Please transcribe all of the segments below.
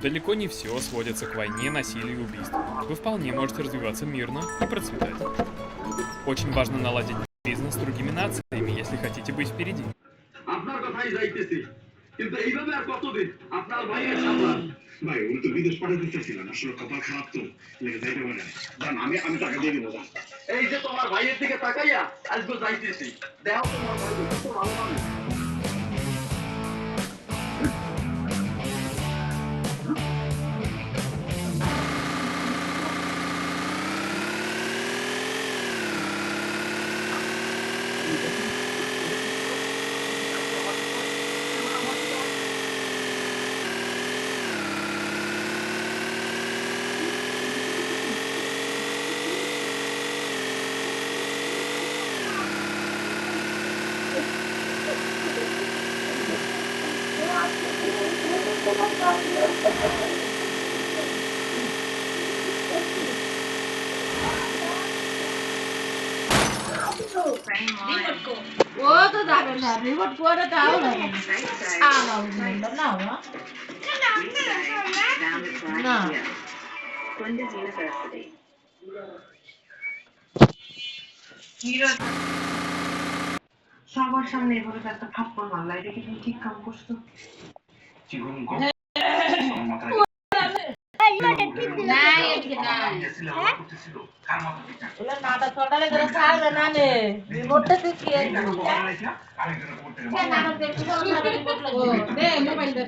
Далеко не все сводится к войне, насилию и убийству. Вы вполне можете развиваться мирно и процветать. Очень важно наладить бизнес с другими нациями, если хотите быть впереди. ভাই উনি তো বিদেশ পাঠাতে চাইছিলেন, আসলে কপাল খারাপ তো লেগে যাইতে পারে। দাঁড়ান, আমি টাকা দিয়ে দিব। এই যে তোমার ভাইয়ের দিকে তাকাইয়া আজকে যাইতেছি, দেখো তোমার ভাই কত ভালো মানুষ। ও তো যাবে না, রিমোট করে দাও না। নাও না। না। সবার সামনে এভাবে তো একটা থাপ্পড় মারলা, এটা কি তুমি ঠিক কাম করছো? জীবন কম আমার মাথায় না, এদিকে না। ওলা নাটা ছড়ালে করে ছাড়বে না নে। রিমোটটা দেখিয়ে। কেন আমার দেখতে পারো না রিমোট লাগবে? দে মোবাইল দে।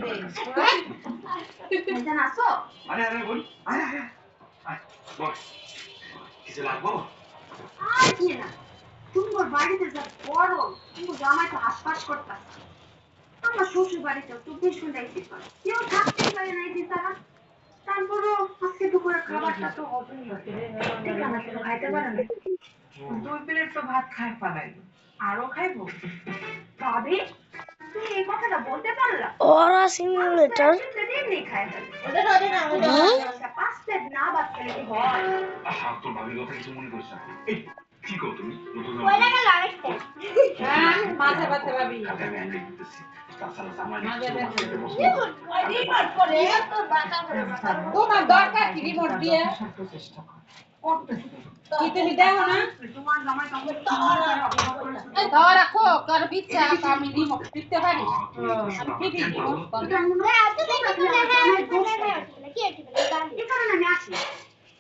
জান আসো? আরে আরে বল। আরে আরে। আয় বস। কিছু লাগবো? আর কি না। তুমি ওর বাড়িতে যা বড়, তুমি জামাই তো হাসপাস করতাছ। আমার শ্বশুর বাড়িতে তো বেশ শুনতেই পারে। কেউ থাকতেই পারে না এই তারা। তারপরও আজকে দুপুরে খাবারটা তো হবেই। দেখলাম না কেন খাইতে পারে না। 2 প্লেট তো ভাত খায় ফেলাইলো। আরো খাইবো? ভাবি, তুমি এই কথাটা বলতে পারলা? Aura simulator. এমনি খায় ফেলে। ওটা না। 5 প্লেট না ভাত খেলে কি হয়? আহা, তোর ভাবির কথা কিছু মনে করিস না। এই, কি করো তুমি? নতুন জামা Wala ka lang ito. হ্যাঁ, মাঝে মাঝে ভাবি। হাতে আমি এনে দিতেছি। তাছাড়া জামাই মাঝে একটু মাঝে। খেতে বসলো। রিমোট করে তো বাতা করে বাতা। তোমার দরকার কি রিমোট দিয়ে? চেষ্টা কর। করতেছি। কি তুমি দেখো না? তোমার জামাই কাউকে এই ধর রাখো, কর বিচ্ছা আমি রিমোট দিতে পারি। আমি কি দিব? এই কারণে আমি আসি।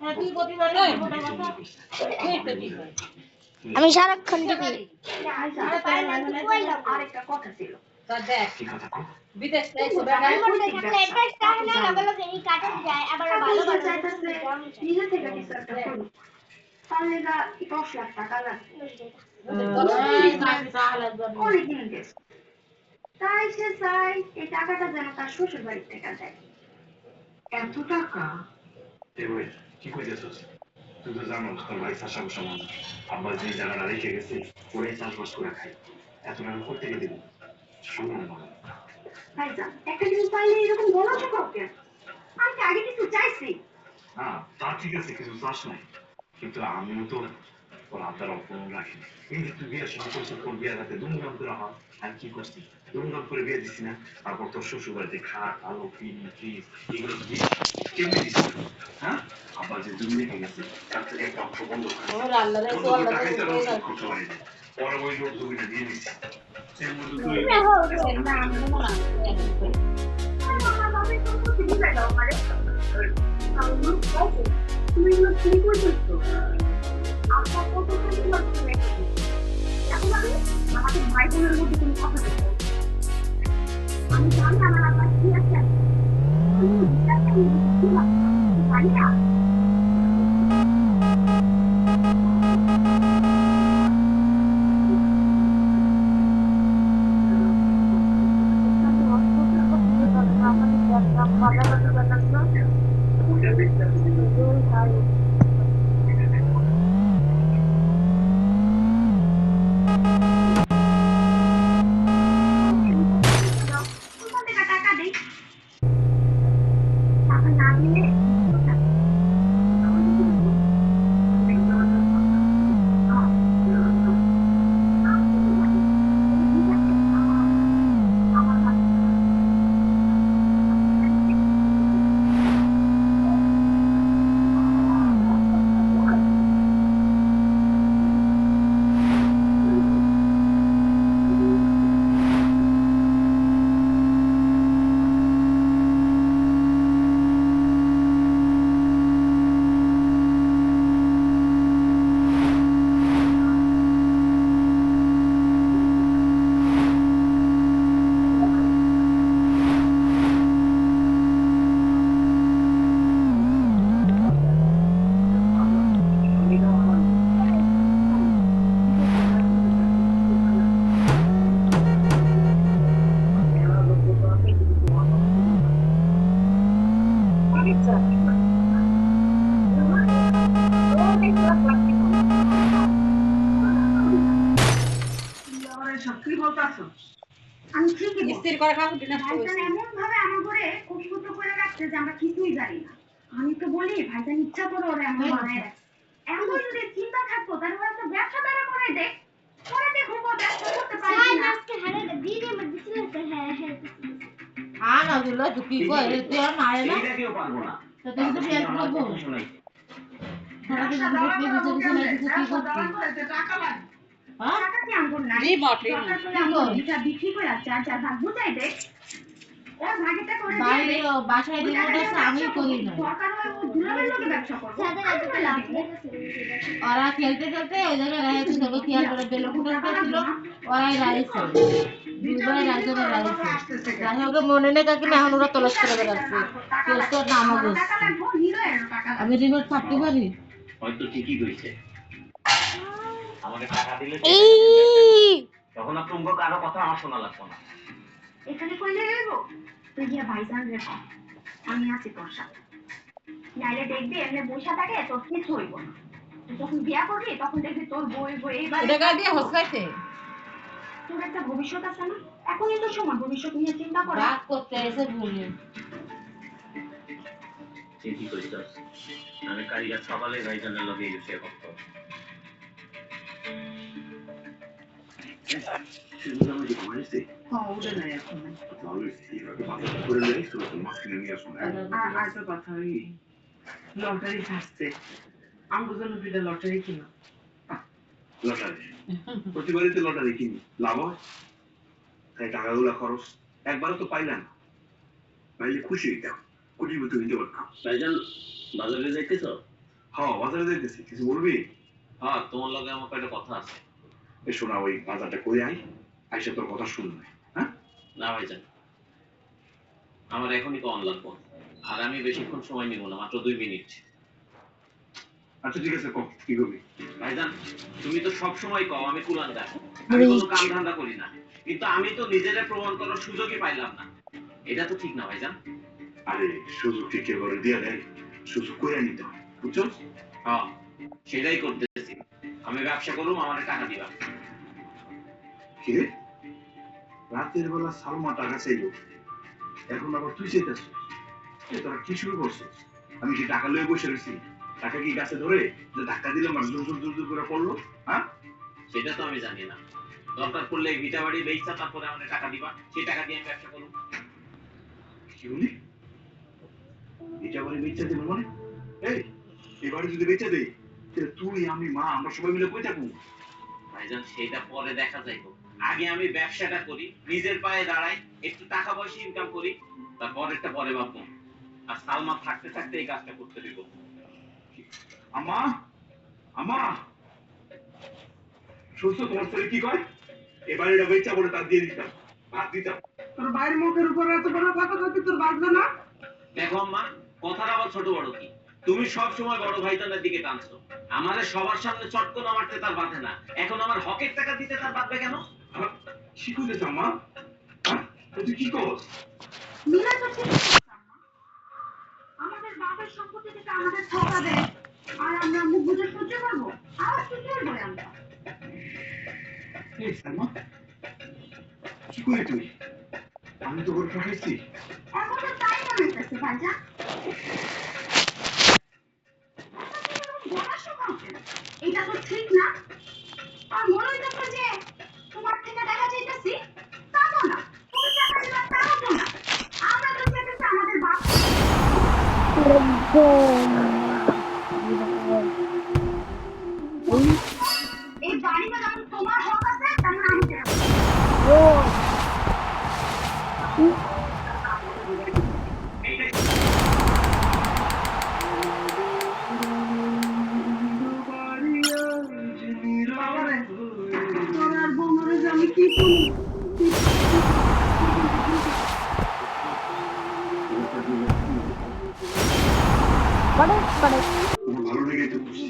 হ্যাঁ, তুই প্রতিবার রিমোটের কথা খেতে দিবি। আমি সারাক্ষণ টিভি আরেকটা কথা ছিল। তা দেখ, কি কথা কও? বিদেশ থেকে বেড়াই নিজে থেকে কিছু একটা করুক। তার লেগা 10 লাখ টাকা লাগবে। অনেকদিন গেছে। তাই সে চাই এই টাকাটা যেন তার শ্বশুর বাড়ি থেকে দেয়। এত টাকা? এবার কি কইতেছস? তুই তো জানোস তোর ভাই চাষা বসা মানুষ। আব্বা যে জায়গাটা রেখে গেছে ওরাই চাষবাস করে খায়। এত টাকা করতে গিয়ে দিব সম্ভব না। ভাইজান, একটা জিনিস পাইলে এরকম বলো তো কাউকে। আমি কি আগে কিছু চাইছি? হ্যাঁ, তা ঠিক আছে, কিছু চাস নাই। কিন্তু আমিও তো ওর আব্বার অপমান রাখি। এই যে তুই বিয়ের সময় করছিস, তোর বিয়ের হাতে দুমদাম করে হয়। আমি কি করছি? দুমদাম করে বিয়ে দিছি না। তারপর তোর শ্বশুর বাড়িতে খাট, আলো, টিভি, ফ্রিজ এগুলো দিস কেমনি দিস? হ্যাঁ, আব্বা যে জমি রেখে গেছে তার থেকে একটা অংশ বন্ধ করে ওর আল্লাহ রে তো আল্লাহ টাকাই তার রে খরচ হয় না। পরে ওই লোক জমিটা দিয়ে দিচ্ছে। এর মধ্যে তুই আমাদের ভাই বোনের মধ্যে কোনো কথা নেই। আমি জানি আমার আব্বা কি আছে জানি না। টাকা দেই টাকা না দিলে আমি ঠিকই স্থির করে খাবো দিনা ভাইজান এমন ভাবে আমার করে কবিগুতো করে রাখছে যে আমরা কিছুই জানি না। আমি তো বলি ভাইজান ইচ্ছা করে ওরা এমন বানায় রাখছে। এমন যদি চিন্তা থাকতো তাহলে ওরা তো ব্যবসা দ্বারা করে দেখ, করে দেখো ব্যবসা করতে পারি না। না দিলো তো কি করে তুই আর মারে না এইটা কেউ পারবো না। তো তুই তো ফেল আমার করবো কথা শোনাই। তোরা কি কি করছিস টাকা লাগে। হ্যাঁ টাকা কি আনবো না? দরকার পড়লে আমি এটা বিক্রি করে চার চার ভাগ বুঝাই দে। ওর ভাগেটা করে দিয়ে বাইরে দে। বাসায় রিমোট আছে আমি করি না দরকার হয় ও দুলাভাইয়ের লোকে ব্যবসা করবো। ওরা খেলতে খেলতে ওই জায়গায় রাইছে তোকে খেয়াল করে বেলকুটা ছিল ওরাই রাইছে দুবাই রাইছে না রাইছে রাই ওকে মনে নেই কাকি না এখন ওরা তলাশ করে বেড়াচ্ছে কেউ তো নামও টাকা বলছে লাগবো হিরো এর টাকা লাগবে। আমি রিমোট ছাড়তে পারি হয়তো ঠিকই কইছে। আমাকে টাকা দিলে তখন আর তোমাকে কারো কথা আমার শোনা লাগতো না। এখানে কইলে হইব তুই গিয়া ভাইজান রে কর, আমি আছি তোর সাথে। নাইলে দেখবি এমনি বসে থাকে তোর কিছু হইব না। তুই যখন বিয়া করবি তখন দেখবি তোর বই বই এইবার এটা দিয়ে হসকাইতে তোর একটা ভবিষ্যৎ আছে না, এখনই তো সময় ভবিষ্যৎ নিয়ে চিন্তা করা। রাগ করতে এসে ভুলে ঠিকই কইছস। আমি কারিগর সকালে ভাইজানের লগে গেছি করতে। সেগুলো আমি কি করেছি? হ্যাঁ ওটা নাই এখন নাই। তাহলে এইভাবে বাজার করে নিয়ে এসো, মাছ কিনে নিয়ে আসো না। আর একটা কথা ওই লটারি ছাড়ছে আমার জন্য দুইটা লটারি কিনা লটারি প্রতিবারই তো লটারি কিনি, লাভ হয় তাই টাকাগুলো খরচ একবারও তো পাইলাম না। পাইলে খুশি হইতাম, কোটিপতি হইতে পারতাম। ভাইজান বাজারে যাইতেছ? হ্যাঁ বাজারে যাইতেছি। কিছু বলবি? হ্যাঁ তোমার লগে আমার একটা কথা আছে। এসো না, ওই বাজারটা করে আইসা তোর কথা শুনবে। হ্যাঁ না ভাইজান, আমার এখনই কম লাগবো, আর আমি বেশিক্ষণ সময় নিব না, মাত্র 2 মিনিট। আচ্ছা ঠিক আছে, কও কি করবি? ভাইজান তুমি তো সব সময় কও আমি কুলাঙ্গার, আমি কোনো কাম ধান্দা করি না, কিন্তু আমি তো নিজেরে প্রমাণ করার সুযোগই পাইলাম না। এটা তো ঠিক না ভাইজান। আরে সুযোগ কি কেউ করে দিয়ে দেয়? সুযোগ করে নিতে হয়, বুঝছো? হ্যাঁ সেটাই করতেছি। আমি ব্যবসা করুম, আমার টাকা দিবা। কি রে, রাতের বেলা সালমা টাকা চাইলো, এখন আবার তুই চাইতেছ? তোরা কি শুরু করছিস? আমি কি টাকা লয়ে বসে রয়েছি? টাকা কি গাছে ধরে যে ধাক্কা দিলে মানুষ জোর জোর জোর জোর করে পড়লো? হ্যাঁ সেটা তো আমি জানি না। দরকার পড়লে ভিটা বাড়ি বেচা, তারপরে আমাকে টাকা দিবা, সেই টাকা দিয়ে আমি ব্যবসা করব। কি বলি? ভিটা বাড়ি বেচা দেবো মানে? এই বাড়ি যদি বেচা দেই তাহলে তুই আমি মা আমরা সবাই মিলে কই থাকবো? ভাইজান সেটা পরে দেখা যাইব, আগে আমি ব্যবসাটা করি, নিজের পায়ে দাঁড়াই, একটু টাকা পয়সা ইনকাম করি, তারপরেরটা পরে ভাববো। আর সালমা থাকতে থাকতে এই কাজটা করতে দিব। আমা আমা সুস্থ তোমার ছেলে কি কয়? এবারে এটা বেচা বলে তার দিয়ে দিতাম, বাদ দিতাম। তোর বাইরের মুখের উপরে এত বড় কথা কইতে তোর বাঁচবে না। দেখো আম্মা, কথাটা আবার ছোট বড় কি? তুমি সব সময় বড় ভাইজানের দিকে টানছো, আমারে সবার সামনে চটকো মারতে তার বাধে না, এখন আমার হকের টাকা দিতে তার বাধবে কেন? কি কইতেছ আম্মা? তুই কি কস? মিলা তো ঠিক আছে আম্মা। আমাদের বাবার সম্পত্তি থেকে আমাদের ঠকাবে আর আমরা মুখ বুঝে সহ্য করবো? আর কি করবো আমরা? এই সালমা, কি করে তুই? আমি তো ওর ঠকাইছি। এখন তো তাই মনে হইতেছে ভাইজান। এটা তো ঠিক না। আর মনে হইতেছে যে তোমার থেকে দেখা যাইতেছি তাও না, তুমি টাকা দিবা তাও না। আমরা তো চাইতেছি আমাদের বাপ এই বাড়িটা যখন তোমার হক আছে তেমন আমাদের তোর বোনের যে আমি কি করি? পড়ে পড়ে তোমার ভালো লেগে তো খুশি।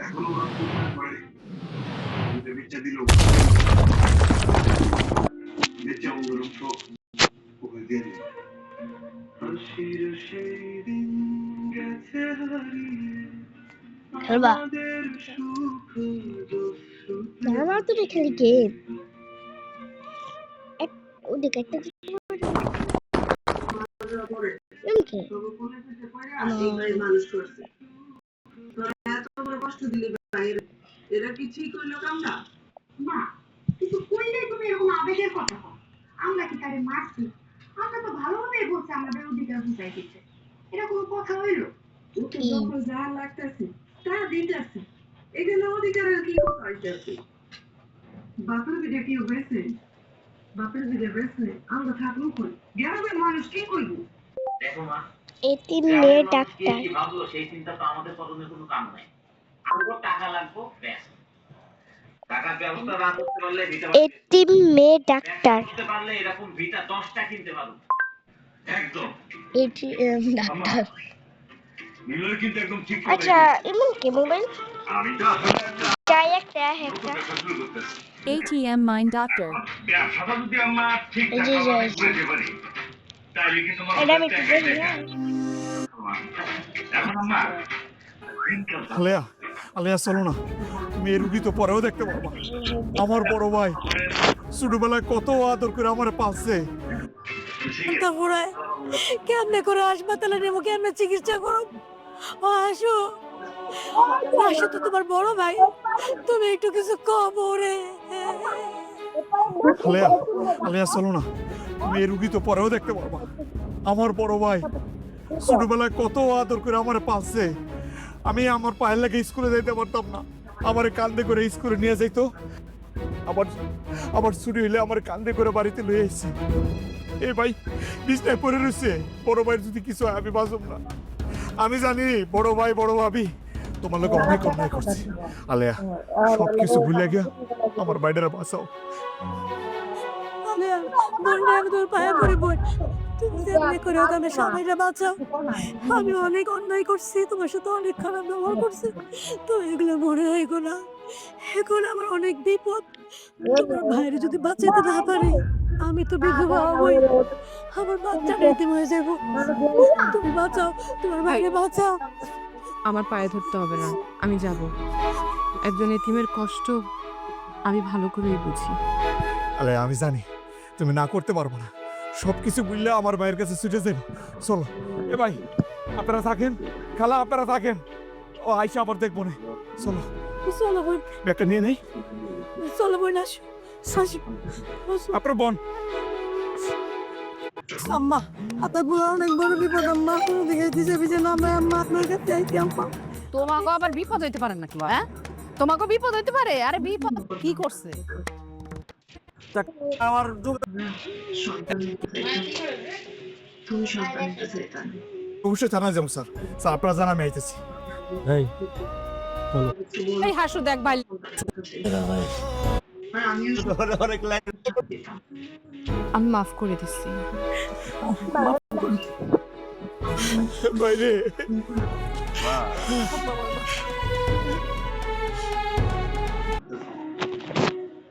এখনো ওরা খুব মনে করে যে বেচা দিল, বেচা ওর অংশ ওকে দিয়ে দিল। হাসির সেই দিন গেছে হারিয়ে, খেলবা আমাদের সুখ দুঃখ আমার তো খেলি গেম ওদিকে একটা এমকে তোকে কোলে পিঠে পড়ে এই মানুষ করছে তোরা এত বড় কষ্ট দিলি বাইরে এরা কি ঠিক হইলো কামটা না কিন্তু করলেই তুমি এরকম আবেগের কথা কও আমরা কি তারে মারছি আমরা তো ভালোভাবেই বলছি আমাদের অধিকার বুঝাই দিচ্ছে এটা কোনো কথা হইলো ওকে যখন যা লাগতেছে তা দিতেছে এখানে অধিকারের কি কথা হইতেছে বাপের বিদে কি হয়েছে বাপের বিদে হয়েছে আমরা থাকবো কই গ্রামের মানুষ কি করবো দেখো মা এতিম মেয়ে ডাক্তার কি ভাবলো সেই চিন্তা তো আমাদের করণের কোনো কাম নাই আমাদের টাকা লাগবে ব্যাস টাকার ব্যবস্থা না করতে পারলে ভিটা এতিম মেয়ে ডাক্তার করতে পারলে এরকম ভিটা 10টা কিনতে পারো একদম এটিএম ডাক্তার নিলয় কিন্তু একদম ঠিক আচ্ছা এমন কি মোবাইল আমি তো আসলে চাই একটা একটা শুরু করতেছি ATM Mind Doctor. ব্যবসাটা যদি আমরা ঠিক এই যে যাই বুঝতে পারি তাহলে কিন্তু এটা আমি একটু বলি এখন আমরা আলেয়া আলেয়া চলো না তুমি এই রুগী তো পরেও দেখতে পারবা আমার বড় ভাই ছোটবেলায় কত আদর করে আমার পালছে তারপরে কেমনে করে হাসপাতালে নেবো কেমনে চিকিৎসা করো ও আসো আসো তো তোমার বড় ভাই তুমি একটু কিছু কম রে আলেয়া আলেয়া চলো না তুমি এই রুগী তো পরেও দেখতে পারবা আমার বড় ভাই ছোটবেলায় কত আদর করে আমার পালছে আমি আমার পায়ের লাগে স্কুলে যেতে পারতাম না আমার কান্দে করে স্কুলে নিয়ে যাইতো আবার আবার ছুটি হইলে আমার কান্দে করে বাড়িতে লয়ে আসছি এ ভাই বিছনায় পড়ে রয়েছে বড় ভাইয়ের যদি কিছু হয় আমি বাঁচব না আমি জানি বড় ভাই বড় ভাবি তোমার লোক অনেক অন্যায় করছি আলেয়া সব কিছু ভুলে গিয়া আমার বাইরেরা বাঁচাও আমি তোর পায়ে পড়ে বোন তুমি যেমনি করে হোক আমি সবাইরা বাঁচাও আমি অনেক অন্যায় করছি তোমার সাথে অনেক খারাপ ব্যবহার করছি তো এগুলো মনে হয় না এখন আমার অনেক বিপদ তোমার ভাইরে যদি বাঁচাতে না পারি আমি তো বিধবা হবই আমার বাচ্চাটা এতিম হয়ে যাবো তুমি বাঁচাও তোমার ভাইরে বাঁচাও আমার পায়ে ধরতে হবে না আমি যাব একজন এতিমের কষ্ট আমি ভালো করেই বুঝি আলেয়া আমি জানি তুমি না করতে পারবো না সব কিছু বুঝলে আমার ভাইয়ের কাছে ছুটে যাবো চলো এ ভাই আপনারা থাকেন খালা আপনারা থাকেন ও আইসা আবার দেখবো না চলো চলো বোন ব্যাগটা নিয়ে নেই চলো বোন আসো আপনার বোন আম্মা আপনার বুড়ো অনেক বড় বিপদ আম্মা কোনো দিকে দিছে বিছে না আম্মা আপনার কাছে আইছি আম্মা তোমাকে আবার বিপদ হইতে পারে নাকি হ্যাঁ তোমাকে বিপদ হইতে পারে আরে বিপদ কি করছে আমার তুমি সন্তান চাইতাম অবশ্যই জানা যাবো স্যার স্যার আপনারা জানা আমি আইতেছি এই হাসু দেখ ভাই আমি মাফ করে দিচ্ছি বাইরে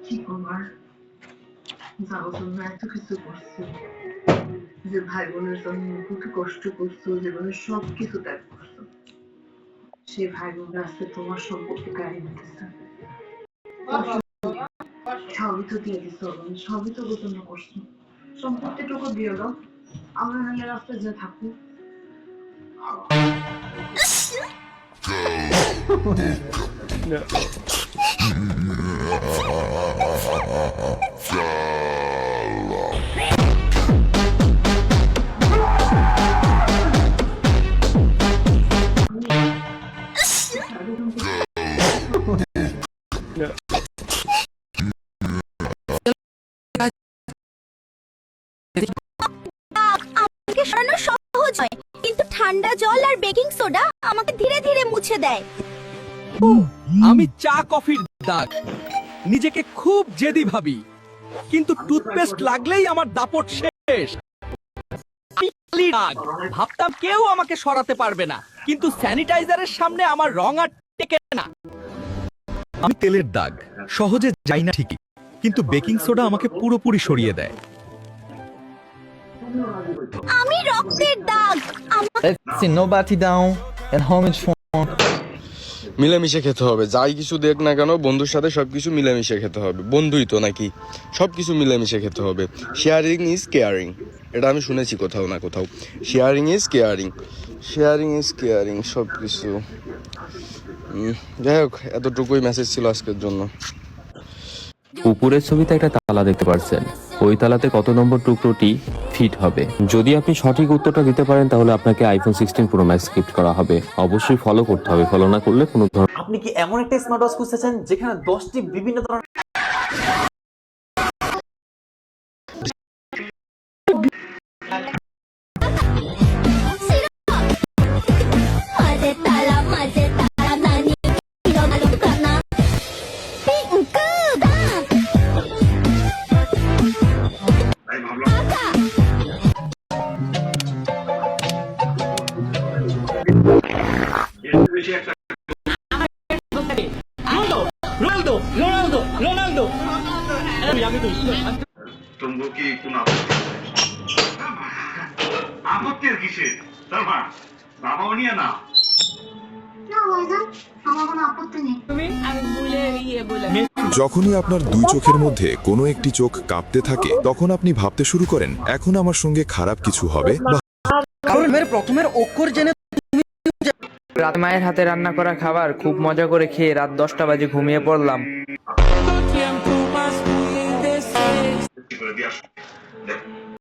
কি তোমার যাও তোমরা এত কিছু করছো যে ভাই বোনের জন্য কত কষ্ট করছো জীবনের সব কিছু ত্যাগ করছো সেই ভাই বোনরা আজকে তোমার সম্পর্কে গাড়ি নিতেছে সবই তো দিয়ে দিচ্ছ সবই তো গোপন করছো সম্পত্তিটুকু দিয়ে দাও আমরা নাহলে রাস্তায় যে থাকবো আমাকে সরানো সহজ হয় কিন্তু ঠান্ডা জল আর বেকিং সোডা আমাকে ধীরে ধীরে মুছে দেয় আমি চা কফির দাগ নিজেকে খুব জেদি ভাবি কিন্তু টুথপেস্ট লাগলেই আমার দাপট শেষ ভাবতাম কেউ আমাকে সরাতে পারবে না কিন্তু স্যানিটাইজারের সামনে আমার রং আর টেকে না আমি তেলের দাগ সহজে যাই না ঠিকই কিন্তু বেকিং সোডা আমাকে পুরোপুরি সরিয়ে দেয় আমি রক্তের দাগ nobody down and home is মিলেমিশে খেতে হবে যাই কিছু দেখ না কেন বন্ধুর সাথে সবকিছু মিলেমিশে খেতে হবে বন্ধুই তো নাকি সবকিছু মিলেমিশে খেতে হবে শেয়ারিং ইজ কেয়ারিং এটা আমি শুনেছি কোথাও না কোথাও। Sharing is caring, sharing is caring, সব কিছু। যাই হোক, এতটুকুই মেসেজ ছিল আজকের জন্য। উপরের ছবিতে একটা তালা দেখতে পাচ্ছেন, ওই তালাতে কত নম্বর টুকরোটি ফিট হবে। যদি আপনি সঠিক উত্তরটা দিতে পারেন তাহলে আপনাকে আইফোন 16 প্রো ম্যাক্স গিফট করা হবে। অবশ্যই ফলো করতে হবে, ফলো না করলে কোনো ধরনের। আপনি কি এমন একটা স্মার্ট ওয়াচ খুঁজতেছেন যেখানে 10টি বিভিন্ন ধরনের তাই ভাবলাম এর বেশি একটা তুমগো কি কোন আপত্তির কিসের? সালমা বাবাও নিয়ে না। না ভাইজান, আমার কোনো আপত্তি নেই। যখনই আপনার দুই চোখের মধ্যে কোনো একটি চোখ কাঁপতে থাকে তখন আপনি ভাবতে শুরু করেন এখন আমার সঙ্গে খারাপ কিছু হবে বা প্রথমের অক্ষর জেনে রাত মায়ের হাতে রান্না করা খাবার খুব মজা করে খেয়ে রাত 10টা বাজে ঘুমিয়ে পড়লাম। করে দিয়ে আসো।